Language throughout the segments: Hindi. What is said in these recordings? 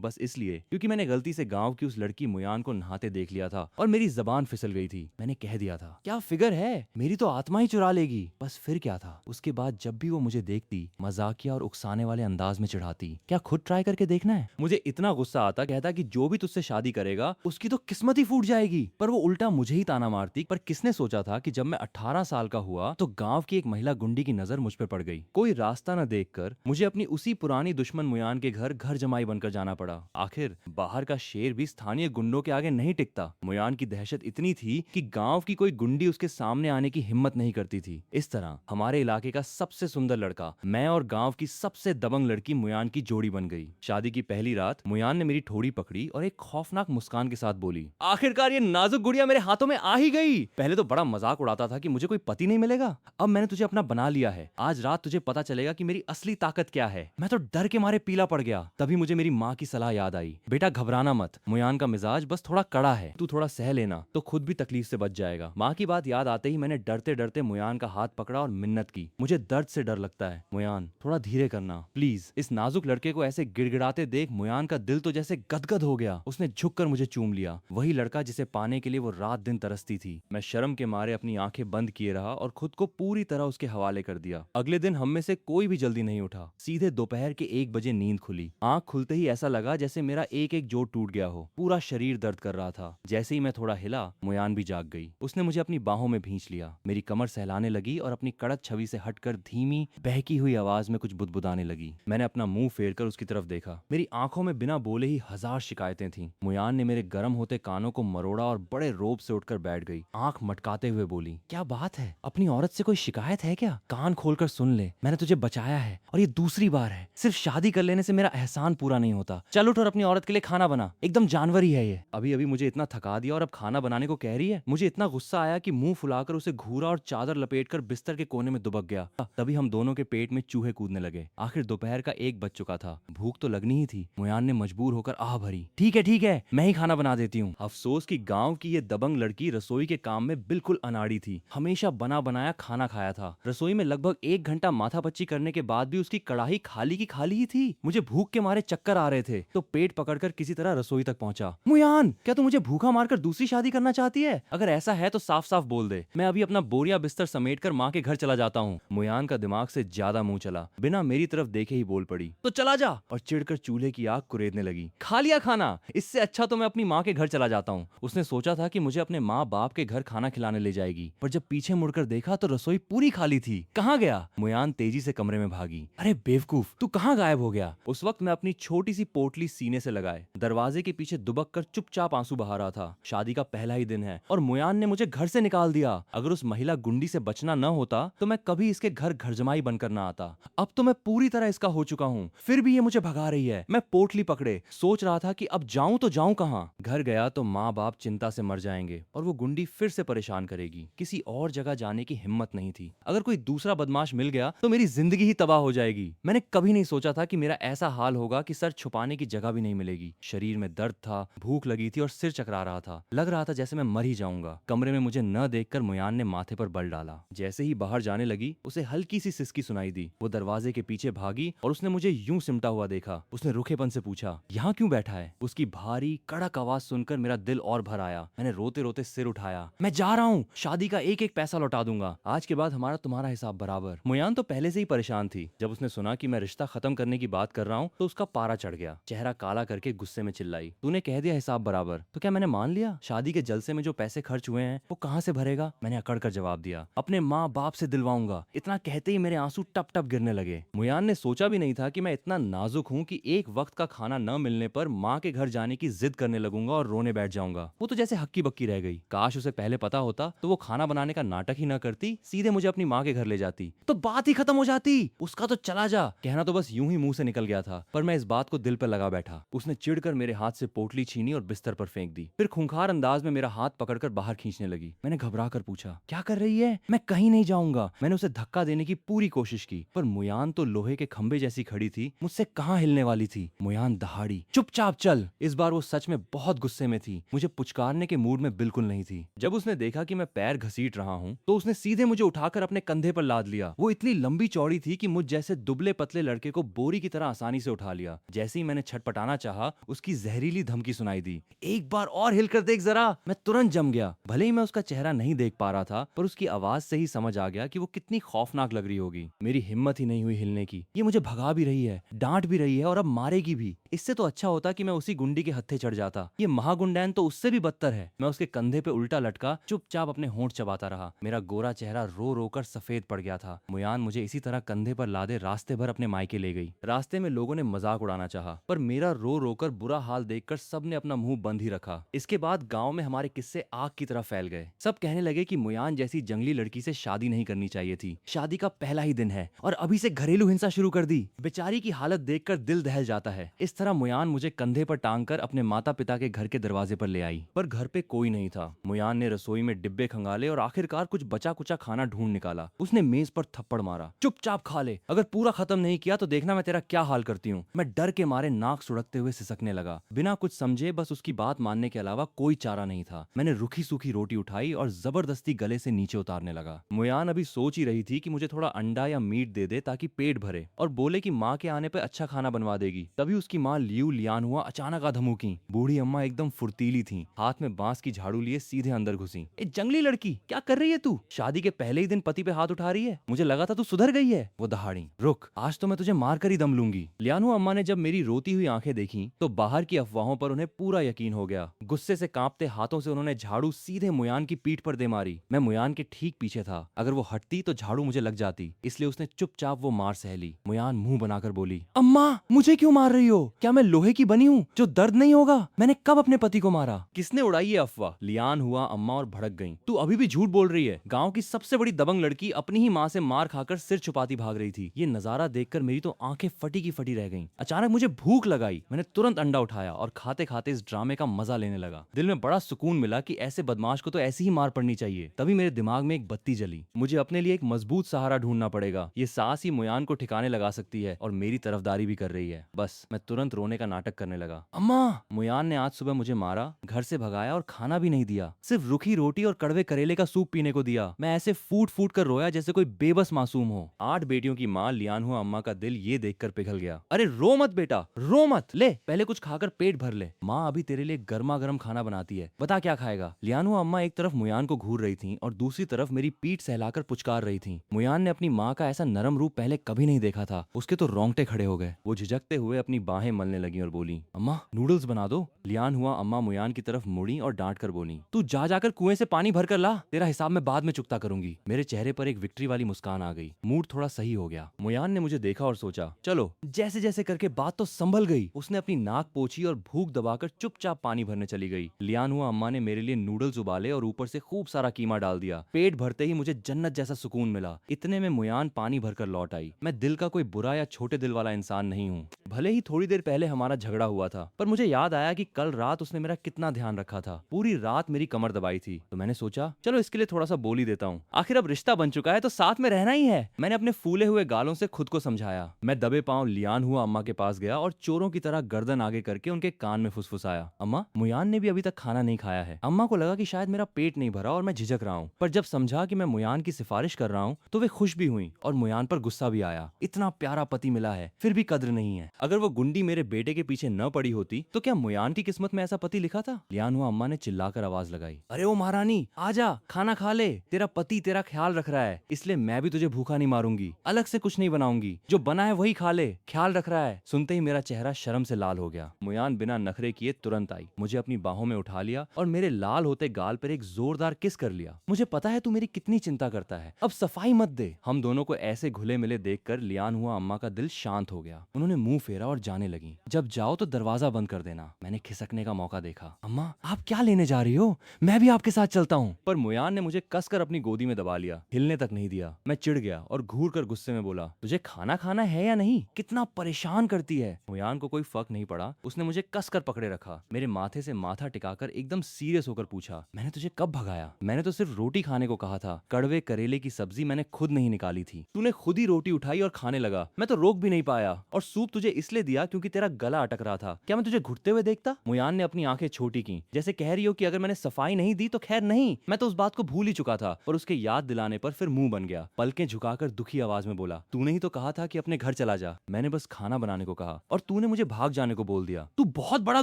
बस इसलिए क्योंकि मैंने गलती से गांव की उस लड़की मुयान को नहाते देख लिया था और मेरी जबान फिसल गई थी। मैंने कह दिया था, क्या फिगर है, मेरी तो आत्मा ही चुरा लेगी। बस फिर क्या था, उसके बाद जब भी वो मुझे देखती मजाकिया और उकसाने वाले अंदाज में चिढ़ाती, क्या खुद ट्राई करके देखना है। मुझे इतना गुस्सा आता, कहता कि जो भी तुझसे शादी करेगा उसकी तो किस्मत ही फूट जाएगी। पर वो उल्टा मुझे ही ताना मारती। पर किसने सोचा था कि जब मैं 18 साल का हुआ तो गांव की एक महिला गुंडी की नजर मुझ पर पड़ गई। कोई रास्ता न देखकर मुझे अपनी उसी पुरानी दुश्मन मुयान के घर जमाई बनकर जाना पड़ा। आखिर बाहर का शेर भी स्थानीय गुंडों के आगे नहीं टिकता। मुयान की दहशत इतनी थी कि गांव की कोई गुंडी उसके सामने आने की हिम्मत नहीं करती थी। इस तरह हमारे इलाके का सबसे सुंदर लड़का मैं और गांव की सबसे दबंग लड़की मुयान की जोड़ी बन गई। शादी की पहली रात मुयान ने मेरी ठोड़ी पकड़ी और एक खौफनाक मुस्कान के साथ बोली, आखिरकार ये नाजुक गुड़िया मेरे हाथों में आ ही गई। पहले तो बड़ा मजाक उड़ाता था कि मुझे कोई पति नहीं मिलेगा, अब मैंने तुझे अपना बना लिया है। आज रात तुझे पता चलेगा कि मेरी असली ताकत क्या है। मैं तो डर के मारे पीला पड़ गया। तभी मुझे मेरी माँ की सलाह याद आई, बेटा घबराना मत, मुयान का मिजाज बस थोड़ा कड़ा है, तू थोड़ा सह लेना तो खुद भी तकलीफ से बच जाएगा। माँ की बात याद आते ही मैंने डरते डरते मुयान का हाथ पकड़ा और मिन्नत की, मुझे दर्द से डर लगता है मुयान, थोड़ा धीरे करना प्लीज। इस नाजुक लड़के को ऐसे गिड़गिड़ाते देख मुयान का दिल तो जैसे गदगद हो गया। उसने झुककर मुझे चूम लिया, वही लड़का जिसे पाने के लिए वो रात दिन तरसती थी। मैं शर्म के मारे अपनी आंखें बंद किए रहा और खुद को पूरी तरह उसके हवाले कर दिया। अगले दिन हम में से कोई भी जल्दी नहीं उठा। सीधे दोपहर के 1 बजे नींद खुली। आंख खुलते ही ऐसा लगा जैसे मेरा एक एक जोड़ टूट गया हो। पूरा शरीर दर्द कर रहा था। जैसे ही मैं थोड़ा हिला, मुयान भी जाग गई। उसने मुझे अपनी बाहों में भींच लिया, मेरी कमर सहलाने लगी और अपनी कड़क छवि से हटकर धीमी बहकी हुई आवाज में कुछ बुदबुदाने लगी। मैंने अपना मुंह फेरकर उसकी तरफ देखा। मेरी आंखों में बिना बोले ही 1000 शिकायतें थीं। मुयान ने मेरे गर्म होते कानों को मरोड़ा और बड़े रोब से उठकर बैठ गई। आंख मटकाते हुए बोली, क्या बात है, अपनी औरत से कोई शिकायत है क्या? कान खोलकर सुन ले, मैंने तुझे बचाया है और ये दूसरी बार है। सिर्फ शादी कर लेने से मेरा एहसान पूरा नहीं होता। चल उठ और अपनी औरत के लिए खाना बना, एकदम जानवर ही है ये। अभी अभी मुझे इतना थका दिया और अब खाना बनाने को कह रही है। मुझे इतना गुस्सा आया कि मुंह फुलाकर उसे घूरा और चादर लपेटकर बिस्तर के कोने में दुबक गया। तभी हम दोनों के पेट में चूहे कूदने लगे। आखिर दोपहर का 1 बज चुका था, भूख तो लगनी ही थी। मुयान ने मजबूर होकर आह भरी, ठीक है मैं ही खाना बना देती हूँ। अफसोस कि गांव की ये दबंग लड़की रसोई के काम में बिल्कुल अनाड़ी थी। हमेशा बना बनाया खाना खाया था। रसोई में लगभग 1 घंटा माथापच्ची करने के बाद भी उसकी कड़ाही खाली की खाली ही थी। मुझे भूख के मारे चक्कर आ रहे थे तो पेट पकड़कर किसी तरह रसोई तक पहुंचा। मुयान, क्या तू मुझे भूखा मारकर दूसरी शादी करना चाहती है? अगर ऐसा है तो साफ साफ बोल दे, मैं अभी अपना बोरिया बिस्तर समेटकर माँ के घर चला जाता हूँ। मुयान का दिमाग से ज्यादा मुंह चला, बिना मेरी तरफ देखे ही बोल पड़ी, तो चला जा, और चिढ़कर चूल्हे की आग कुरेदने लगी। खा लिया खाना, इससे अच्छा तो मैं अपनी माँ के घर चला जाता हूँ। उसने सोचा था कि मुझे अपने माँ बाप के घर खाना खिलाने ले जाएगी, पर जब पीछे मुड़कर देखा तो रसोई पूरी खाली थी। कहाँ गया? मुयान तेजी से कमरे में भागी। अरे बेवकूफ, तू कहाँ गायब हो गया? उस वक्त मैं अपनी छोटी सी पोटली सीने से लगाए दरवाजे के पीछे दुबक कर चुपचाप आंसू बहा रहा था। शादी का पहला ही दिन है और मुयान ने मुझे घर से निकाल दिया। अगर उस महिला गुंडी से बचना न होता तो मैं कभी इसके घर जमाई बनकर न आता। अब तो मैं पूरी तरह इसका हो चुका हूँ, फिर भी ये मुझे भगा रही है। मैं पोटली पकड़े सोच रहा था कि अब जाऊं तो जाऊं कहां। घर गया तो माँ बाप चिंता से मर जाएंगे और वो गुंडी फिर से परेशान करेगी। किसी और जगह जाने की हिम्मत नहीं थी। अगर कोई दूसरा बदमाश मिल गया तो मेरी जिंदगी ही तबाह हो जाएगी। मैंने कभी नहीं सोचा था कि मेरा ऐसा हाल होगा कि सर छुपाने की जगह भी नहीं मिलेगी। शरीर में दर्द था, भूख लगी थी और सिर चकरा रहा था। लग रहा था जैसे मैं मर ही जाऊंगा। कमरे में मुझे न देखकर मुयान ने माथे पर बल डाला। जैसे ही बाहर जाने लगी उसे हल्की सी सिसकी सुनाई दी। वो दरवाजे के पीछे भागी और उसने मुझे यूं सिमटा हुआ देखा। उसने रुखेपन से पूछा, यहाँ क्यों बैठा है? उसकी भारी कड़क आवाज सुनकर मेरा दिल और भर आया। मैंने रोते रोते सिर उठाया। मैं जा रहा हूँ, शादी का एक एक पैसा लौटा दूंगा। आज के बाद हमारा तुम्हारा हिसाब बराबर। मुयान तो पहले से ही परेशान थी। जब उसने सुना कि मैं रिश्ता खत्म करने की बात कर रहा हूँ तो उसका पारा चढ़ गया। चेहरा काला करके गुस्से में चिल्लाई, तूने कह दिया हिसाब बराबर, तो क्या मैंने मान लिया? शादी के जलसे में जो पैसे खर्च हुए हैं वो कहाँ से भरेगा? मैंने अकड़ कर जवाब दिया, अपने माँ बाप से दिलवाऊंगा। इतना कहते ही मेरे आंसू टप टप गिरने लगे। मुयान ने सोचा भी नहीं था कि मैं इतना नाजुक हूँ कि एक वक्त का खाना न मिलने पर माँ के घर जाने की जिद करने लगूंगा और रोने बैठ जाऊंगा। वो तो जैसे हक्की बक्की रह गई। काश उसे पहले पता होता तो वो खाना बनाने का नाटक ही न करती, सीधे मुझे अपनी माँ के घर ले जाती तो बात ही खत्म हो जाती। उसका तो चला जा कहना तो बस यूं ही मुंह से निकल गया था, पर मैं इस बात को दिल पर लगा बैठा। उसने चिढ़कर मेरे हाथ से पोटली छीनी और बिस्तर पर फेंक दी। फिर खूंखार अंदाज में मेरा हाथ पकड़कर बाहर खींचने लगी। मैंने घबरा कर पूछा, क्या कर रही है? मैं कहीं नहीं जाऊंगा। मैंने उसे धक्का देने की पूरी कोशिश की, पर मुयान तो लोहे के खंभे जैसी खड़ी थी, मुझसे कहाँ हिलने वाली थी। मुयान दहाड़ी, चुपचाप चल। इस बार वो सच में बहुत गुस्से में थी, मुझे पुचकारने के मूड में बिल्कुल नहीं थी। जब उसने देखा कि मैं पैर घसीट रहा हूँ तो उसने सीधे मुझे उठाकर अपने कंधे पर लाद लिया। वो इतनी लंबी चौड़ी थी कि मुझ जैसे दुबले पतले लड़के को बोरी की तरह आसानी से उठा लिया। जैसे ही मैंने छटपटाना चाहा, उसकी जहरीली धमकी सुनाई दी। एक बार और हिलकर देख जरा। मैं तुरंत जम गया। भले ही मैं उसका चेहरा नहीं देख पा रहा था, पर उसकी आवाज से ही समझ आ गया कि वो कितनी खौफनाक लग रही होगी। मेरी हिम्मत ही नहीं हुई हिलने की। ये मुझे भगा भी रही है, डांट भी रही है और अब मारेगी भी। इससे तो अच्छा होता कि मैं उसी गुंडी के हत्थे चढ़ जाता। ये महागुंडैन तो उससे भी बदतर है। मैं उसके कंधे पे उल्टा लटका चुपचाप अपने होंठ चबाता रहा। मेरा गोरा चेहरा रो रो कर सफेद पड़ गया था। मुयान मुझे इसी तरह कंधे पर लादे रास्ते भर अपने मायके ले गई। रास्ते में लोगों ने मजाक उड़ाना चाहा, पर मेरा रो रो कर बुरा हाल देखकर सबने अपना मुंह बंद ही रखा। इसके बाद गांव में हमारे किस्से आग की तरह फैल गए। सब कहने लगे कि मुयान जैसी जंगली लड़की से शादी नहीं करनी चाहिए थी। शादी का पहला ही दिन है और अभी से घरेलू हिंसा शुरू कर दी। बेचारी की हालत देखकर दिल दहल जाता है। इस तरह मुयान मुझे कंधे पर टांग कर अपने माता पिता के घर के दरवाजे पर ले आई, पर घर पे कोई नहीं था। मुयान ने रसोई में डिब्बे खंगाले और आखिरकार कुछ बचा कुचा खाना ढूंढ निकाला। उसने मेज पर थप्पड़ मारा, चुपचाप खा ले, अगर पूरा खत्म नहीं किया तो देखना मैं तेरा क्या हाल करती हूँ। मैं डर के मारे नाक सुड़कते हुए सिसकने लगा। बिना कुछ समझे बस उसकी बात मानने के अलावा कोई चारा नहीं था। मैंने रूखी सूखी रोटी उठाई और जबरदस्ती गले से नीचे उतारने लगा। मुयान अभी सोच ही रही थी कि मुझे थोड़ा अंडा या मीट दे दे ताकि पेट भरे, और बोले कि माँ के आने पे अच्छा खाना बनवा देगी। तभी उसकी माँ लियू लियान हुआ अचानक आ धमकी। बूढ़ी अम्मा एकदम फुर्तीली थी, हाथ में बांस की झाड़ू लिए सीधे अंदर घुसी। ए जंगली लड़की, क्या कर रही है तू? शादी के पहले ही दिन पति पे हाथ उठा रही है। मुझे लगा था तू सुधर गई है। वो दहाड़ी। रुक, आज तो मैं तुझे मार कर ही दम लूंगी। लियानु अम्मा ने जब मेरी रोती हुई आंखें देखी तो बाहर की अफवाहों पर उन्हें पूरा यकीन हो गया। गुस्से से कांपते हाथों से उन्होंने झाड़ू सीधे मुयान की पीठ पर दे मारी। मैं मुयान के ठीक पीछे था। अगर वो हटती तो झाड़ू मुझे लग जाती, इसलिए उसने चुपचाप वो मार सह ली। मुयान मुंह बनाकर बोली, अम्मा मुझे क्यों मार रही हो? क्या मैं लोहे की बनी हूँ जो दर्द नहीं होगा? मैंने कब अपने पति को मारा? किसने उड़ाई ये अफवाह? लियान हुआ अम्मा और भड़क गईं। तू अभी भी झूठ बोल रही है। गांव की सबसे बड़ी दबंग लड़की अपनी ही माँ से मार खाकर सिर छुपाती भाग रही थी। ये नजारा देखकर मेरी तो आंखें फटी की फटी रह गईं। अचानक मुझे भूख लगाई। मैंने तुरंत अंडा उठाया और खाते खाते इस ड्रामे का मजा लेने लगा। दिल में बड़ा सुकून मिला कि ऐसे बदमाश को तो ऐसी ही मार पड़नी चाहिए। तभी मेरे दिमाग में एक बत्ती जली। मुझे अपने लिए एक मजबूत सहारा ढूंढना पड़ेगा। ये सास ही मुयान को ठिकाने लगा सकती है और मेरी तरफदारी भी कर रही है। बस मैं तुरंत रोने का नाटक करने लगा। अम्मा, मुयान ने आज सुबह मुझे मारा, घर से भगाया और खाना भी नहीं दिया। सिर्फ रूखी रोटी और कड़वे करेले का सूप पीने को दिया। मैं ऐसे फूट फूट कर रोया जैसे कोई बेबस मासूम हो। 8 बेटियों की माँ लियानहुआ अम्मा का दिल ये देखकर पिघल गया। अरे रो मत बेटा, रो मत, ले पहले कुछ खाकर पेट भर ले। माँ अभी तेरे लिए गर्मा गर्म खाना बनाती है, बता क्या खाएगा? लियानहुआ अम्मा एक तरफ मुयान को घूर रही थी और दूसरी तरफ मेरी पीठ सहलाकर पुचकार रही थी। मुयान ने अपनी माँ का ऐसा नरम रूप पहले कभी नहीं देखा था। उसके तो रोंगटे खड़े हो गए। वो झिझकते हुए अपनी बाहें मलने लगी और बोली, अम्मा नूडल्स बना दो। लियानहुआ अम्मा मुयान की तरफ मुड़ी और डांट कर बोली, तू जा जाकर कुएं से पानी भर कर ला, तेरा हिसाब मैं बाद में चुकता करूंगी। मेरे चेहरे पर एक विक्ट्री वाली मुस्कान आ गई। मूड थोड़ा सही हो गया। मुयान ने मुझे देखा और सोचा, चलो जैसे जैसे करके बात तो संभल गई। उसने अपनी नाक पोंछी और भूख दबाकर चुपचाप पानी भरने चली गई। लियानहुआ अम्मा ने मेरे लिए नूडल्स उबाले और ऊपर से खूब सारा कीमा डाल दिया। पेट भरते ही मुझे जन्नत जैसा सुकून मिला। इतने में मुयान पानी भरकर लौट आई। मैं दिल का कोई बुरा या छोटे दिल वाला इंसान नहीं हूँ। भले ही थोड़ी देर पहले हमारा झगड़ा हुआ था, पर मुझे याद आया कि कल रात उसने मेरा कितना ध्यान रखा था। पूरी रात मेरी कमर दबाई थी। तो मैंने सोचा चलो इसके लिए थोड़ा सा बोल ही देता हूँ। आखिर अब रिश्ता बन चुका है तो साथ में रहना ही है। मैंने अपने फूले हुए गालों से खुद को समझाया। मैं दबे पांव लियानहुआ अम्मा के पास गया और चोरों की तरह गर्दन आगे करके उनके कान में फुसफुसाया, अम्मा मुयान ने भी अभी तक खाना नहीं खाया है। अम्मा को लगा कि शायद मेरा पेट नहीं भरा और मैं झिझक रहा हूँ, पर जब समझा कि मैं मुयान की सिफारिश कर रहा हूँ तो वे खुश भी हुई और मुयान पर गुस्सा भी आया। इतना प्यारा पति मिला है फिर भी कद्र नहीं है। अगर वो गुंडी मेरे बेटे के पीछे न पड़ी होती तो क्या मुयान की किस्मत में ऐसा पति लिखा था? लियानहुआ अम्मा ने चिल्लाकर आवाज लगाई, अरे ओ महारानी आजा, खाना खा ले, तेरा पति तेरा ख्याल रख रहा है, इसलिए मैं भी तुझे भूखा नहीं मारूंगी, अलग से कुछ नहीं बनाऊंगी, जो बना है वही खा ले, ख्याल रख रहा है। सुनते ही मेरा चेहरा शर्म से लाल हो गया। मुयान बिना नखरे किए तुरंत आई, मुझे अपनी बाहों में उठा लिया और मेरे लाल होते गाल पर एक जोरदार किस कर लिया। मुझे पता है तू मेरी कितनी चिंता करता है, अब सफाई मत दे। हम दोनों को ऐसे घुले मिले देखकर लियानहुआ अम्मा का दिल शांत हो गया। उन्होंने मुंह फेरा और जाने लगी, जब जाओ तो दरवाजा बंद कर देना। मैंने खिसकने का मौका देखा। अम्मा आप क्या लेने जा रही हो? मैं भी आपके साथ चलता हूँ। पर मुयान ने मुझे कसकर अपनी गोदी में दबा लिया, हिलने तक नहीं दिया। मैं चिढ़ गया और घूर कर गुस्से में बोला, तुझे खाना खाना है या नहीं? कितना परेशान करती है। मुयान को कोई फर्क नहीं पड़ा, उसने मुझे कसकर पकड़े रखा, मेरे माथे से माथा टिकाकर एकदम सीरियस होकर पूछा, मैंने तुझे कब भगाया? मैंने तो सिर्फ रोटी खाने को कहा था। कड़वे करेले की सब्जी मैंने खुद नहीं निकाली थी। तूने खुद ही रोटी उठाई और खाने लगा। मैं तो रोक भी नहीं पाया और सूप तुझे इसलिए दिया क्योंकि तेरा गला अटक रहा था। क्या मैं तुझे घुटते हुए देखता? मुयान ने अपनी आंखें छोटी की, जैसे कह रही हो कि अगर मैंने सफाई नहीं दी तो खैर नहीं। मैं तो उस बात को भूल ही चुका था, पर उसके याद दिलाने पर फिर मुंह बन गया। पलकें झुकाकर दुखी आवाज में बोला, तूने ही तो कहा था कि अपने घर चला जा। मैंने बस खाना बनाने को कहा और तूने मुझे भाग जाने को बोल दिया। तू बहुत बड़ा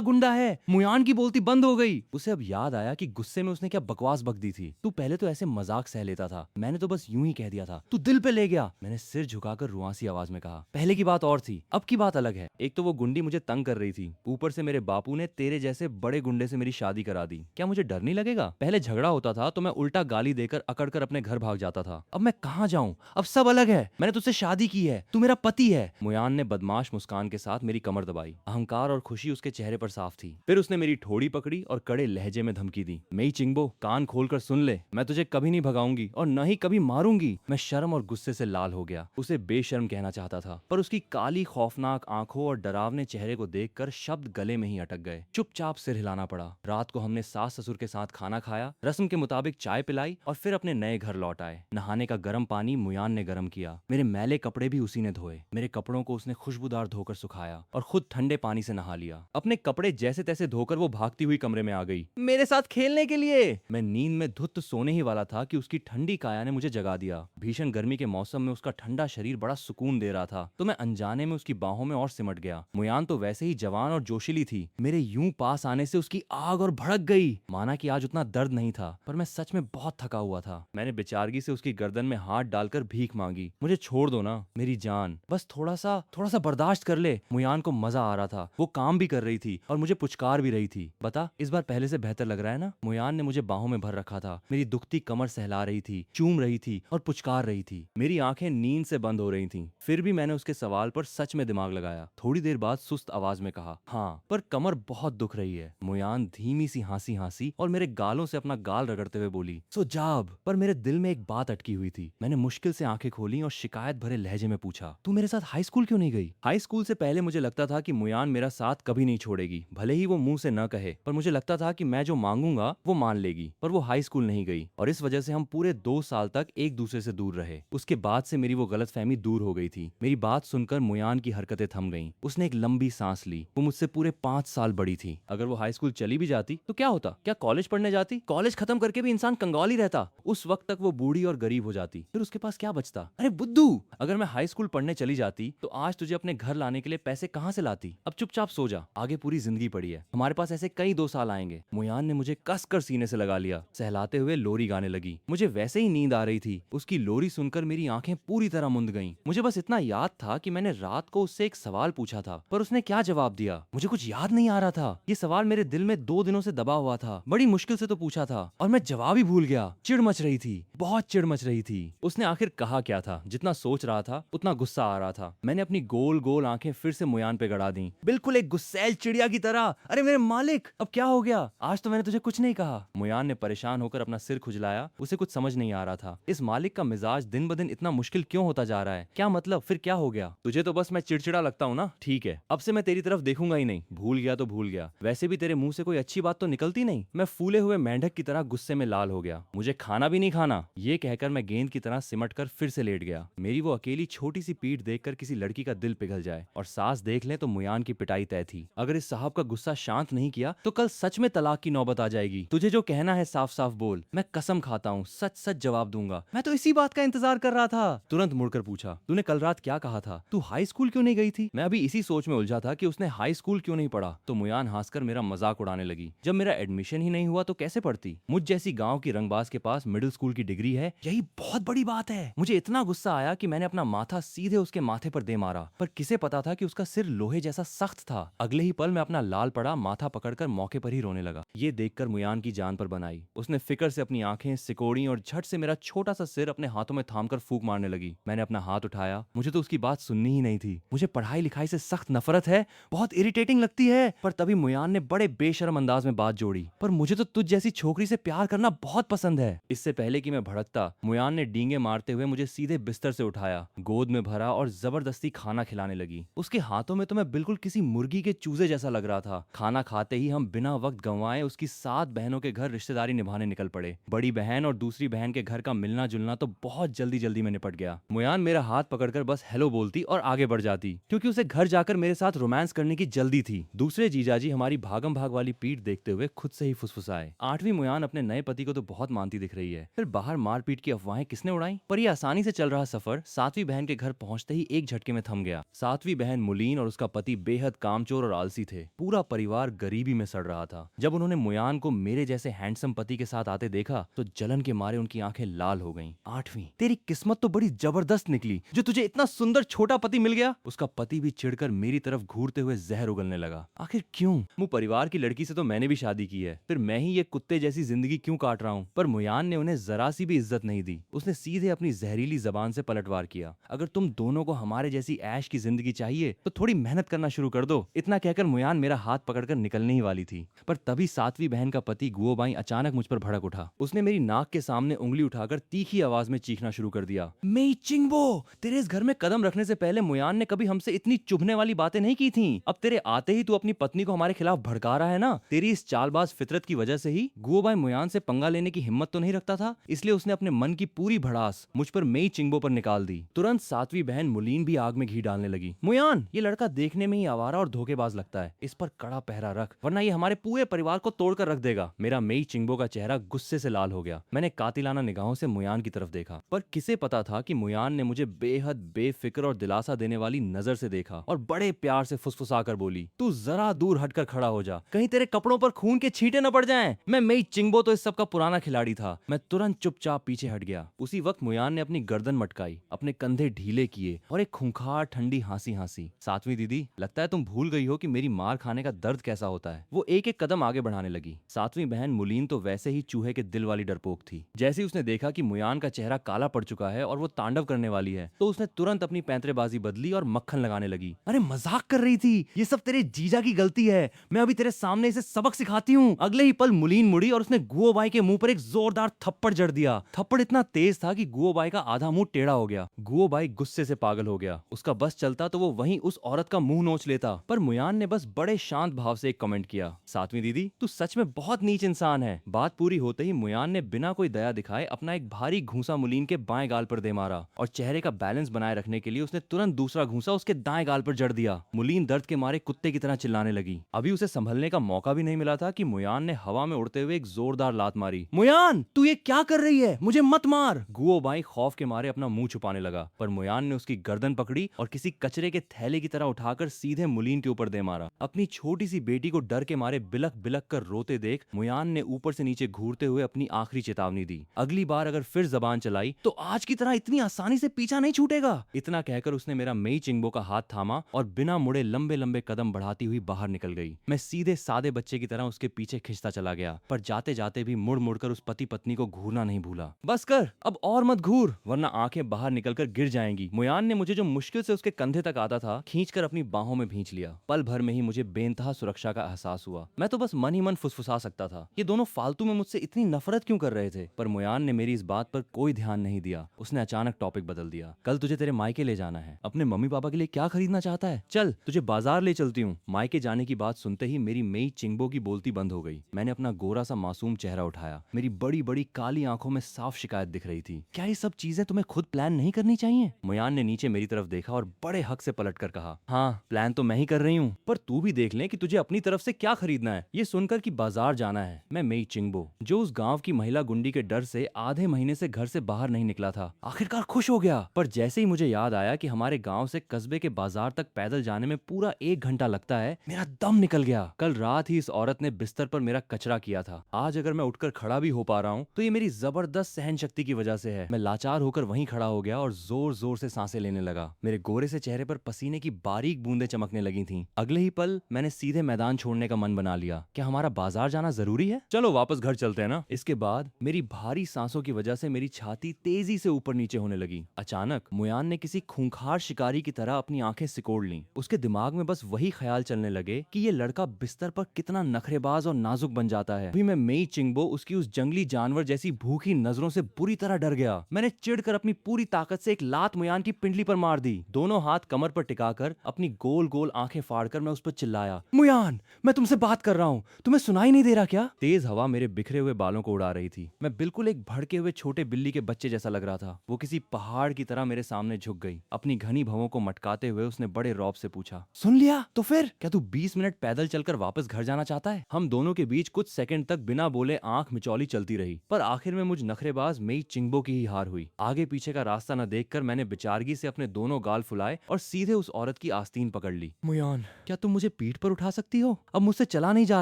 गुंडा है। मुयान की बोलती बंद हो गई। उसे अब याद आया कि गुस्से में उसने क्या बकवास बक दी थी। तू पहले तो ऐसे मजाक सह लेता था, मैंने तो बस यूं ही कह दिया था। तू दिल पे ले गया, मैंने सिर झुकाकर रुआंसी आवाज में कहा। पहले की बात और थी, अब की बात अलग है। एक तो वो गुंडी मुझे तंग कर रही थी, ऊपर से मेरे बापू ने तेरे जैसे बड़े गुंडे से मेरी शादी करा दी। क्या मुझे डर नहीं लगेगा? पहले झगड़ा होता था तो मैं उल्टा गाली देकर अकड़कर अपने घर भाग जाता था। अब मैं कहाँ जाऊं? अब सब अलग है। मैंने तुझसे शादी की है, तू मेरा पति है। मुयान ने बदमाश मुस्कान के साथ मेरी कमर दबाई। अहंकार और खुशी उसके चेहरे पर साफ थी। फिर उसने मेरी ठोड़ी पकड़ी और कड़े लहजे में धमकी दी, मेई चिंगबो, कान खोलकर सुन ले, मैं तुझे कभी नहीं भगाऊंगी और न ही कभी मारूंगी। मैं शर्म और गुस्से से लाल हो गया। उसे बेशर्म कहना चाहता था, पर उसकी काली खौफनाक आंखों और डरावने चेहरे को देखकर शब्द गले में ही अटक गए। चुपचाप सिर हिलाना पड़ा। रात को हमने सास ससुर के साथ खाना खाया, रस्म के मुताबिक चाय पिलाई और फिर अपने नए घर लौट आए। नहाने का गर्म पानी मुयान ने गर्म किया। मेरे मैले कपड़े भी उसी ने धोए। मेरे कपड़ों को उसने खुशबूदार धोकर सुखाया और खुद ठंडे पानी से नहा लिया। अपने कपड़े जैसे तैसे धोकर वो भागती हुई कमरे में आ गई, मेरे साथ खेलने के लिए। मैं नींद में धुत सोने ही वाला था कि उसकी ठंडी काया ने मुझे जगा दिया। भीषण गर्मी के मौसम में उसका ठंडा शरीर बड़ा सुकून दे रहा था, तो मैं अनजाने में उसकी बाहों में और सिमट गया। मुयान तो वैसे ही जवान और जोशीली थी। मेरे यूं पास आने से उसकी आग और भड़क गई। माना कि आज उतना दर्द नहीं था, पर मैं सच में बहुत थका हुआ था। मैंने बेचारगी से उसकी गर्दन में हाथ डालकर भीख मांगी, मुझे छोड़ दो ना मेरी जान, बस थोड़ा सा बर्दाश्त कर ले। मुयान को मजा आ रहा था, वो काम भी कर रही थी और मुझे पुचकार भी रही थी। बता, इस बार पहले से बेहतर लग रहा है ना? मुयान ने मुझे बाहों में भर रखा था, मेरी दुखती कमर सहला रही थी, चूम रही थी और पुचकार रही थी। मेरी आंखें नींद से बंद हो रही थीं। फिर भी मैंने उसके सवाल पर सच में दिमाग लगाया। थोड़ी देर बाद सुस्त आवाज में कहा, हाँ, पर कमर बहुत दुख रही है। मुयान धीमी सी हंसी हंसी और मेरे गालों से अपना गाल रगड़ते हुए बोली, सो जाब। पर मेरे दिल में एक बात अटकी हुई थी। मैंने मुश्किल से आंखें खोली और शिकायत भरे लहजे में पूछा, तू मेरे साथ हाई स्कूल क्यों नहीं गई? हाई स्कूल से पहले मुझे लगता था कि मुयान मेरा साथ कभी नहीं छोड़ेगी, भले ही वो मुंह से न कहे, पर मुझे लगता था कि मैं जो मांगूंगा वो मान लेगी। पर वो हाई स्कूल नहीं गई और इस वजह से हम पूरे 2 साल तक एक दूसरे से दूर रहे। उसके बाद से मेरी वो गलतफहमी दूर हो गई थी। मेरी बात सुनकर मुयान की हरकतें थम गईं। उसने एक लंबी सांस ली। वो मुझसे पूरे 5 साल बड़ी थी। अगर वो हाई स्कूल चली भी जाती तो क्या होता? क्या कॉलेज पढ़ने जाती? कॉलेज खत्म करके भी इंसान कंगाल ही रहता। उस वक्त तक वो बूढ़ी और गरीब हो जाती, फिर उसके पास क्या बचता? अरे बुद्धू, अगर मैं हाई स्कूल पढ़ने चली जाती तो आज तुझे अपने घर लाने के लिए पैसे कहाँ से लाती? अब चुपचाप सो जा, आगे पूरी जिंदगी पड़ी है। हमारे पास ऐसे कई 2 साल आएंगे। मुयान ने मुझे कसकर सीने से लगा लिया, सहलाते हुए लोरी गाने लगी। मुझे वैसे ही नींद आ रही थी। उसकी लोरी सुनकर मेरी आंखें पूरी तरह मुंद गईं। मुझे बस इतना याद था कि मैंने रात को उससे एक सवाल पूछा था, पर उसने क्या जवाब दिया मुझे कुछ याद नहीं आ रहा था। ये सवाल मेरे दिल में 2 दिनों से दबा हुआ था। बड़ी मुश्किल से तो पूछा था और मैं जवाब ही भूल गया। चिढ़ मच रही थी, बहुत चिढ़ मच रही थी। उसने आखिर कहा क्या था? जितना सोच रहा था उतना गुस्सा आ रहा था। मैंने अपनी गोल गोल आंखें फिर से मुयान पे गड़ा दी, बिल्कुल एक गुस्सैल चिड़िया की तरह। अरे मेरे मालिक, अब क्या हो गया? आज तो मैंने तुझे कुछ नहीं कहा। मुयान ने परेशान होकर अपना सिर खुजलाया। उसे कुछ समझ नहीं आ रहा था। इस मालिक का मिजाज दिन ब दिन इतना मुश्किल क्यों होता जा रहा है? क्या मतलब? फिर क्या हो गया? तुझे तो बस मैं चिड़चिड़ा लगता हूँ ना? ठीक है, अब से मैं तेरी तरफ देखूंगा ही नहीं। भूल गया तो भूल गया। वैसे भी तेरे मुंह से कोई अच्छी बात तो निकलती नहीं। मैं फूले हुए मेंढक की तरह गुस्से में लाल हो गया। मुझे खाना भी नहीं खाना। ये कहकर मैं गेंद की तरह सिमट कर फिर से लेट गया। मेरी वो अकेली छोटी सी पीठ देखकर किसी लड़की का दिल पिघल जाए और सास देख ले तो मुयान की पिटाई तय थी। अगर इस साहब का गुस्सा शांत नहीं किया तो कल सच में तलाक की नौबत आ जाएगी। तुझे जो कहना है साफ साफ बोल। मैं कसम खाता हूँ सच सच जवाब दूंगा। मैं तो इसी बात का इंतजार कर रहा था। तुरंत मुड़कर पूछा, तूने कल रात क्या कहा था? तू हाई स्कूल क्यों नहीं गई थी? मैं अभी इसी सोच में उलझा था कि उसने हाई स्कूल क्यों नहीं पढ़ा, तो मुयान हंसकर मेरा मजाक उड़ाने लगी। जब मेरा एडमिशन ही नहीं हुआ तो कैसे पढ़ती? मुझ जैसी गांव की रंगबाज के पास मिडिल स्कूल की डिग्री है, यही बहुत बड़ी बात है। मुझे इतना गुस्सा आया कि मैंने अपना माथा सीधे उसके माथे पर दे मारा, पर किसे पता था कि उसका सिर लोहे जैसा सख्त था। अगले ही पल मैं अपना लाल पड़ा माथा पकड़कर मौके पर ही रोने लगा। ये देखकर मुयान की जान पर बनाई। उसने फिक्र से अपनी आंखें सिकोड़ी और झट से मेरा छोटा सा सिर अपने हाथों में थामकर फूंक मारने लगी। मैंने अपना हाथ उठाया। मुझे तो उसकी बात सुननी ही नहीं थी। मुझे पढ़ाई लिखाई से सख्त नफरत है, बहुत इरिटेटिंग लगती है। पर तभी मुयान ने बड़े बेशर्म अंदाज में बात जोड़ी, पर मुझे तो तुझ जैसी छोकरी से प्यार करना बहुत पसंद है। इससे पहले कि मैं भड़कता, मुयान ने डींगे मारते हुए मुझे सीधे बिस्तर से उठाया, गोद में भरा और जबरदस्ती खाना खिलाने लगी। उसके हाथों में तो मैं बिल्कुल किसी मुर्गी के चूजे जैसा लग रहा था। खाना खाते ही हम हम बिना वक्त गंवाए उसकी 7 बहनों के घर रिश्तेदारी निभाने निकल पड़े। बड़ी बहन और दूसरी बहन के घर का मिलना जुलना तो बहुत जल्दी जल्दी में निपट गया। मुयान मेरा हाथ पकड़कर बस हेलो बोलती और आगे बढ़ जाती, क्योंकि उसे घर जाकर मेरे साथ रोमांस करने की जल्दी थी। दूसरे जीजाजी हमारी भागम भाग वाली पीठ देखते हुए खुद से ही फुसफुसाए। 8वीं मुयान अपने नए पति को तो बहुत मानती दिख रही है, फिर बाहर मारपीट की अफवाहें किसने उड़ाई? पर यह आसानी से चल रहा सफर 7वीं बहन के घर पहुंचते ही एक झटके में थम गया। 7वीं बहन मुलीन और उसका पति बेहद कामचोर और आलसी थे। पूरा परिवार गरीबी में सड़ रहा था। जब उन्होंने मुयान को मेरे जैसे हैंडसम पति के साथ आते देखा तो जलन के मारे उनकी आंखें लाल हो गईं। 8वीं, तेरी किस्मत तो बड़ी जबरदस्त निकली जो तुझे इतना सुंदर छोटा पति मिल गया। उसका पति भी चिढ़कर मेरी तरफ घूरते हुए जहर उगलने लगा। आखिर क्यों? मुँह परिवार की लड़की से तो मैंने भी शादी की है, फिर मैं ही ये कुत्ते जैसी जिंदगी क्यों काट रहा हूँ? पर मुयान ने उन्हें जरा सी भी इज्जत नहीं दी। उसने सीधे अपनी जहरीली जबान से पलटवार किया। अगर तुम दोनों को हमारे जैसी ऐश की जिंदगी चाहिए तो थोड़ी मेहनत करना शुरू कर दो। इतना कहकर मुयान मेरा हाथ पकड़कर निकलने ही वाली थी, पर तभी 7वीं बहन का पति गुओबाई अचानक मुझ पर भड़क उठा। उसने मेरी नाक के सामने उंगली उठाकर तीखी आवाज में चीखना शुरू कर दिया, मेई चिंगबो, तेरे इस घर में कदम रखने से पहले मुयान ने कभी हमसे इतनी चुभने वाली बातें नहीं की थी। अब तेरे आते ही तू अपनी पत्नी को हमारे खिलाफ भड़का रहा है ना? तेरी इस चालबाज फितरत की वजह से ही गुओबाई मुयान से पंगा लेने की हिम्मत तो नहीं रखता था, इसलिए उसने अपने मन की पूरी भड़ास मुझ पर मेई चिंगबो पर निकाल दी। तुरंत 7वीं बहन मुलीन भी आग में घी डालने लगी। मुयान, ये लड़का देखने में ही आवारा और धोखेबाज लगता है, इस पर कड़ा पहरा रख वरना ये हमारे पूरे परिवार को तोड़कर रख देगा। मेरा मेई चिंगबो का चेहरा गुस्से से लाल हो गया। मैंने कातिलाना निगाहों से मुयान की तरफ देखा, पर किसे पता था कि मुयान ने मुझे बेहद बेफिक्र और दिलासा देने वाली नजर से देखा और बड़े प्यार से फुसफुसाकर बोली, तू जरा दूर हटकर खड़ा हो जा, कहीं तेरे कपड़ों पर खून के छींटे न पड़ जाएं। मैं मेई चिंगबो तो इस सब का पुराना खिलाड़ी था। मैं तुरंत चुपचाप पीछे हट गया। उसी वक्त मुयान ने अपनी गर्दन मटकाई, अपने कंधे ढीले किए और एक खूंखार ठंडी हंसी हंसी। 7वीं दीदी, लगता है तुम भूल गई हो कि मेरी मार खाने का दर्द कैसा होता है। वो एक एक कदम आगे बढ़ाने लगी। 7वीं बहन मुलीन तो वैसे ही चूहे के दिल वाली डरपोक थी। जैसे ही उसने देखा कि मुयान का चेहरा काला पड़ चुका है और वो तांडव करने वाली है, तो उसने तुरंत अपनी पैंतरेबाजी बदली और मक्खन लगाने लगी। अरे मजाक कर रही थी, ये सब तेरे जीजा की गलती है, मैं अभी तेरे सामने इसे सबक सिखाती हूँ। अगले ही पल मुलीन मुड़ी और उसने गुओबाई के मुंह पर एक जोरदार थप्पड़ जड़ दिया। थप्पड़ इतना तेज था कि गुओबाई का आधा मुंह टेढ़ा हो गया। गुओबाई गुस्से से पागल हो गया। उसका बस चलता तो वो वहीं उस औरत का मुंह नोच लेता, पर मुयान ने बस बड़े शांत भाव से एक कमेंट किया, 7वीं दीदी, तू सच में बहुत नीच इंसान है। बात पूरी होते ही मुयान ने बिना कोई दया दिखाए अपना एक भारी घूंसा मुलीन के बाएं गाल पर दे मारा और चेहरे का बैलेंस बनाए रखने के लिए उसने तुरंत दूसरा घूंसा उसके दाएं गाल पर जड़ दिया। मुलीन दर्द के मारे कुत्ते की तरह चिल्लाने लगी। अभी उसे संभलने का मौका भी नहीं मिला था कि मुयान ने हवा में उड़ते हुए एक जोरदार लात मारी। मुयान, तू ये क्या कर रही है? मुझे मत मार। गुओबाई खौफ के मारे अपना मुंह छुपाने लगा, पर मुयान ने उसकी गर्दन पकड़ी और किसी कचरे के थैले की तरह उठाकर सीधे मुलीन के ऊपर दे मारा। अपनी छोटी सी बेटी को डर के मारे बिलक बिलक कर रोते देख मुयान ने ऊपर से नीचे घूरते हुए अपनी आखिरी चेतावनी दी, अगली बार अगर फिर जबान चलाई तो आज की तरह इतनी आसानी से पीछा नहीं छूटेगा। इतना कहकर उसने मेरा मेई चिंगबो का हाथ थामा और बिना मुड़े लंबे लंबे कदम बढ़ाती हुई बाहर निकल गई। मैं सीधे सादे बच्चे की तरह उसके पीछे खिंचता चला गया, पर जाते जाते भी मुड़ मुड़कर उस पति पत्नी को घूरना नहीं भूला। बस कर, अब और मत घूर वरना आंखें बाहर निकलकर गिर जाएंगी। मुयान ने मुझे जो मुश्किल से उसके कंधे तक आता था खींचकर अपनी बाहों में भींच लिया। पल भर में ही मुझे बेइंतहा सुरक्षा का एहसास हुआ। मैं तो बस मन ही मन फुसफुसा सकता था, ये दोनों फालतू में मुझसे इतनी नफरत क्यों कर रहे थे। पर मुयान ने मेरी इस बात पर कोई ध्यान नहीं दिया। उसने अचानक टॉपिक बदल दिया, कल तुझे तेरे मायके ले जाना है, अपने मम्मी पापा के लिए क्या खरीदना चाहता है? चल तुझे बाजार ले चलती हूँ। मायके जाने की बात सुनते ही मेरी मेई चिंगबो की बोलती बंद हो गई। मैंने अपना गोरा सा मासूम चेहरा उठाया। मेरी बड़ी बड़ी काली आंखों में साफ शिकायत दिख रही थी। क्या ये सब चीजें तुम्हें खुद प्लान नहीं करनी चाहिए? मुयान ने नीचे मेरी तरफ देखा और बड़े हक से पलट कर कहा, हाँ प्लान तो मैं ही कर रही हूँ, पर तू भी देख ले कि तुझे अपनी तरफ से क्या खरीदना है। ये सुनकर कि बाजार जाना है, मैं मेई चिंगबो, जो उस गांव की महिला गुंडी के डर से आधे महीने से घर से बाहर नहीं निकला था, आखिरकार खुश हो गया। पर जैसे ही मुझे याद आया कि हमारे गांव से कस्बे के बाजार तक पैदल जाने में पूरा 1 घंटा लगता है, मेरा दम निकल गया। कल रात ही इस औरत ने बिस्तर पर मेरा कचरा किया था। आज अगर मैं उठकर खड़ा भी हो पा रहा हूँ तो ये मेरी जबरदस्त सहन शक्ति की वजह से है। मैं लाचार होकर वहीं खड़ा हो गया और जोर जोर से सांसें लेने लगा। मेरे गोरे से चेहरे पर पसीने की बारीक बूंदें चमकने लगी थीं। अगले ही पल मैंने सीधे मैदान छोड़ने का मन बना लिया। क्या हमारा बाजार जाना जरूरी है? चलो वापस घर चलते हैं ना। इसके बाद मेरी भारी सांसों की वजह से मेरी छाती तेजी से ऊपर नीचे होने लगी। अचानक मुयान ने किसी खूंखार शिकारी की तरह अपनी आंखें सिकोड़ लीं। उसके दिमाग में बस वही ख्याल चलने लगे कि ये लड़का बिस्तर पर कितना नखरेबाज और नाजुक बन जाता है। अभी मैं मेई चिंगबो उसकी उस जंगली जानवर जैसी भूखी नजरों से बुरी तरह डर गया। मैंने चिढ़कर अपनी पूरी ताकत से एक लात मुयान की पिंडली पर मार दी। दोनों हाथ कमर पर टिकाकर अपनी गोल गोल आंखें फाड़कर मैं उस पर चिल्लाया, मुयान मैं तुम तुमसे बात कर रहा हूँ, तुम्हें सुनाई नहीं दे रहा क्या? तेज हवा मेरे बिखरे हुए बालों को उड़ा रही थी। मैं बिल्कुल एक भड़के हुए छोटे बिल्ली के बच्चे जैसा लग रहा था। वो किसी पहाड़ की तरह मेरे सामने झुक गई। अपनी घनी भवों को मटकाते हुए उसने बड़े रौब से पूछा, सुन लिया? तो फिर क्या तू 20 मिनट पैदल चलकर वापस घर जाना चाहता है? हम दोनों के बीच कुछ सेकंड तक बिना बोले आंख मिचौली चलती रही, पर आखिर में मुझ नखरेबाज मेई चिंगबो की ही हार हुई। आगे पीछे का रास्ता न देखकर मैंने बेचारगी से अपने दोनों गाल फुलाए और सीधे उस औरत की आस्तीन पकड़ ली। मुयान, क्या तुम मुझे पीठ पर उठा सकती हो? अब मुझसे चला नहीं जा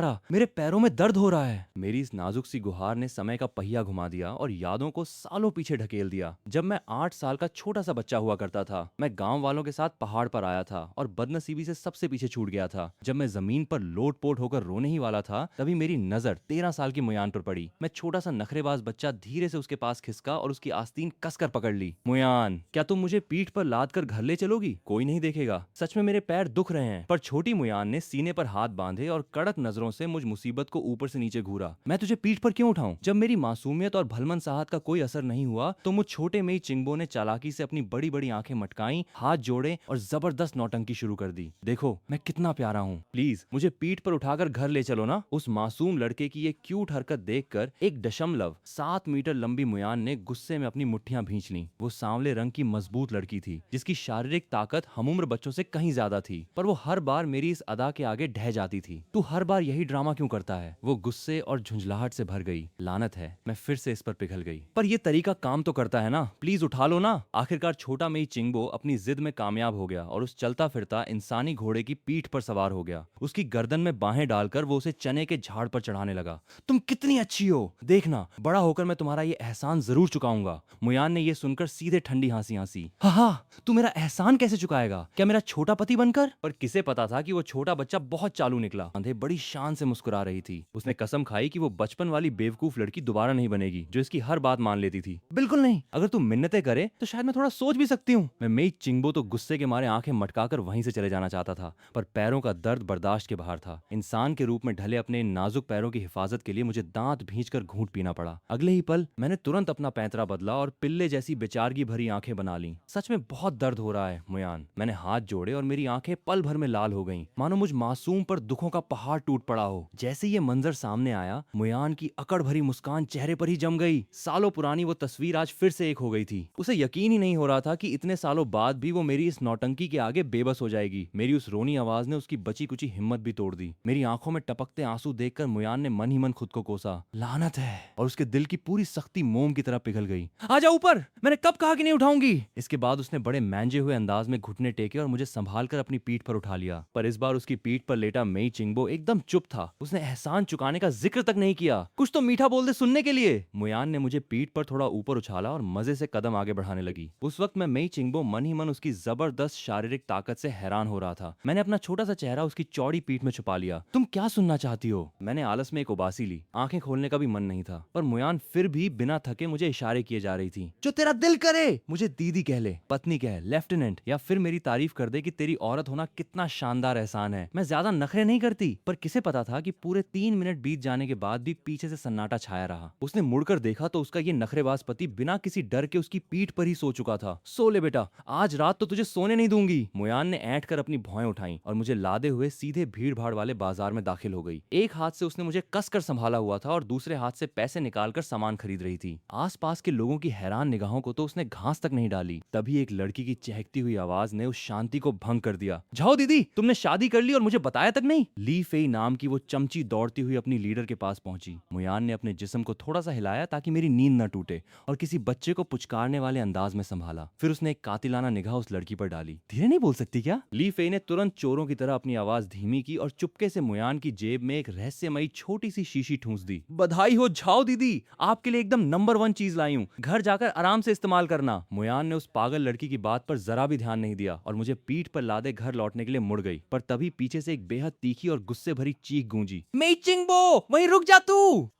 रहा, मेरे पैरों में दर्द हो रहा है। मेरी इस नाजुक सी गुहार ने समय का पहिया घुमा दिया और यादों को सालों पीछे ढकेल दिया। जब मैं 8 साल का छोटा सा बच्चा हुआ करता था, मैं गांव वालों के साथ पहाड़ पर आया था और बदनसीबी से सबसे पीछे छूट गया था। जब मैं जमीन पर लोट-पोट होकर रोने ही वाला था, तभी मेरी नजर 13 साल की मुयान पर पड़ी। मैं छोटा सा नखरेबाज बच्चा धीरे से उसके पास खिसका और उसकी आस्तीन कसकर पकड़ ली। मुयान, क्या तुम मुझे पीठ पर लाद कर घर ले चलोगी? कोई नहीं देखेगा। सच में मेरे पैर दुख रहे हैं। पर छोटी मुयान ने सीने पर हाथ बांधे और कड़क नजरों से मुझ मुसीबत को ऊपर से नीचे घूरा। मैं तुझे पीठ पर क्यों उठाऊं? जब मेरी मासूमियत और भलमन साहत का कोई असर नहीं हुआ, तो मुझ छोटे मेई चिंगबो ने चालाकी से अपनी बड़ी बड़ी आंखें मटकाई, हाथ जोड़े और जबरदस्त नौटंकी शुरू कर दी। देखो मैं कितना प्यारा हूँ, प्लीज मुझे पीठ पर उठाकर घर ले चलो ना। उस मासूम लड़के की ये क्यूट हरकत देखकर 1.7 मीटर लंबी मुयान ने गुस्से में अपनी मुट्ठियां भींच लीं। वो सांवले रंग की मजबूत लड़की थी, जिसकी शारीरिक ताकत हमउम्र बच्चों से कहीं ज्यादा थी, पर वो हर बार मेरी इस अदा के आगे ढह जाती थी। तू हर बार यही ड्रामा क्यों करता है? वो गुस्से और झुंझलाहट से भर गई। लानत है, मैं फिर से इस पर पिघल गई। पर ये तरीका काम तो करता है ना, प्लीज उठा लो ना। आखिरकार छोटा मेई चिंगबो अपनी जिद में कामयाब हो गया और उस चलता फिरता इंसानी घोड़े की पीठ पर सवार हो गया। उसकी गर्दन में बाहें डालकर वो उसे चने के झाड़ पर चढ़ाने लगा। तुम कितनी अच्छी हो, देखना बड़ा होकर मैं तुम्हारा ये एहसान जरूर चुकाऊंगा। मुयान ने यह सुनकर सीधे ठंडी हंसी हंसी। हा, तू मेरा एहसान कैसे चुकाएगा? क्या मेरा छोटा पति बनकर? पर किसे पता था कि वो छोटा बच्चा बहुत चालू निकला। अंधे बड़ी शान से मुस्कुरा रही थी। उसने कसम खाई कि वो बचपन वाली बेवकूफ लड़की दोबारा नहीं बनेगी जो इसकी हर बात मान लेती थी। बिल्कुल नहीं, अगर तू मिन्नतें करे तो शायद मैं थोड़ा सोच भी सकती हूँ। मैं मेई चिंगबो तो गुस्से के मारे आंखें मटकाकर वहीं से चले जाना चाहता था, पर पैरों का दर्द बर्दाश्त के बाहर था। इंसान के रूप में ढले अपने इन नाजुक पैरों की हिफाजत के लिए मुझे दांत भींचकर घूंट पीना पड़ा। अगले ही पल मैंने तुरंत अपना पैंतरा बदला और पिल्ले जैसी बेचारगी भरी आंखें बना ली। सच में बहुत दर्द हो रहा है मुयान। मैंने हाथ जोड़े और मेरी आंखें पल भर में लाल हो गईं, मानो मुझ मासूम पर दुखों का पहाड़ टूट पड़ा हो। जैसे ये मंजर सामने आया, मुयान की अकड़ भरी मुस्कान चेहरे पर ही जम गई। सालों पुरानी वो तस्वीर आज फिर से एक हो गई थी। उसे यकीन ही नहीं हो रहा था कि इतने सालों बाद भी वो मेरी इस नौटंकी के आगे बेबस हो जाएगी। मेरी उस रोनी आवाज ने उसकी बची कुची हिम्मत भी तोड़ दी। मेरी आंखों में टपकते आंसू देखकर मुयान ने मन ही मन खुद को कोसा। लानत है, और उसके दिल की पूरी सख्ती मोम की तरह पिघल गई। आजा ऊपर, मैंने कब कहा कि नहीं उठाऊंगी। इसके बाद उसने बड़े मैंजे हुए अंदाज में घुटने टेके और मुझे संभाल कर अपनी पीठ पर उठा लिया। पर इस बार उसकी पीठ पर लेटा मेई चिंगबो एकदम चुप था। उसने एहसान चुकाने का जिक्र तक नहीं किया। कुछ तो मीठा बोल दे सुनने के लिए। मुयान ने मुझे पीठ पर थोड़ा ऊपर उछाला और मजे से कदम आगे बढ़ाने लगी। उस वक्त मैं मेई चिंगबो मन ही मन उसकी जबरदस्त शारीरिक ताकत से हैरान हो रहा था। मैंने अपना छोटा सा चेहरा उसकी चौड़ी पीठ में छुपा लिया। तुम क्या सुनना चाहती हो? मैंने आलस में एक उबासी ली। आंखें खोलने का भी मन नहीं था, पर मुयान फिर भी बिना थके मुझे इशारे किए जा रही थी। जो तेरा दिल करे, मुझे दीदी कह ले, पत्नी कह, लेफ्टिनेंट, या फिर मेरी तारीफ कर दे कि तेरी औरत होना कितना शानदार एहसान है। मैं ज्यादा नखरे नहीं करती। पर किसे पता था कि पूरे 3 मिनट बीत जाने के बाद भी पीछे से सन्नाटा छाया रहा। उसने मुड़कर देखा तो उसका ये नखरेबाज पति बिना किसी डर के उसकी पीठ पर ही सो चुका था। सो ले बेटा, आज रात तो तुझे सोने नहीं दूंगी। मुयान ने ऐंठ कर अपनी भौएं उठाई और मुझे लादे हुए सीधे भीड़ भाड़ वाले बाजार में दाखिल हो गई। एक हाथ से उसने मुझे कसकर संभाला हुआ था और दूसरे हाथ से पैसे निकालकर सामान खरीद रही थी। आसपास के लोगों की हैरान निगाहों को तो उसने घास तक नहीं डाली। तभी एक लड़की की चहकती हुई आवाज ने उस शांति को भंग कर दिया। जाओ दीदी, तुमने शादी कर ली और मुझे बताया तक नहीं। ली फेई नाम की वो चमची दौड़ती हुई अपनी लीडर के पास पहुंची। मुयान ने अपने जिस्म को थोड़ा सा हिलाया ताकि मेरी नींद न टूटे और किसी बच्चे को पुचकारने वाले अंदाज में संभाला। फिर उसने एक कातिलाना निगाह उस लड़की पर डाली। धीरे नहीं बोल सकती क्या? ली फेई ने तुरंत चोरों की तरह अपनी आवाज धीमी की और चुपके से मुयान की जेब में एक रहस्यमयी छोटी सी शीशी ठूंस दी। बधाई हो झाओ दीदी, आपके लिए एकदम नंबर 1 चीज लाई हूँ, घर जाकर आराम से इस्तेमाल करना। मुयान ने उस पागल लड़की की बात पर जरा भी ध्यान नहीं दिया और मुझे पीठ पर लादे घर लौटने के लिए मुड़ गई। पर तभी पीछे से एक बेहद तीखी और गुस्से भरी चीख गूंजी। मेई चिंगबो, वहीं रुक जा तू।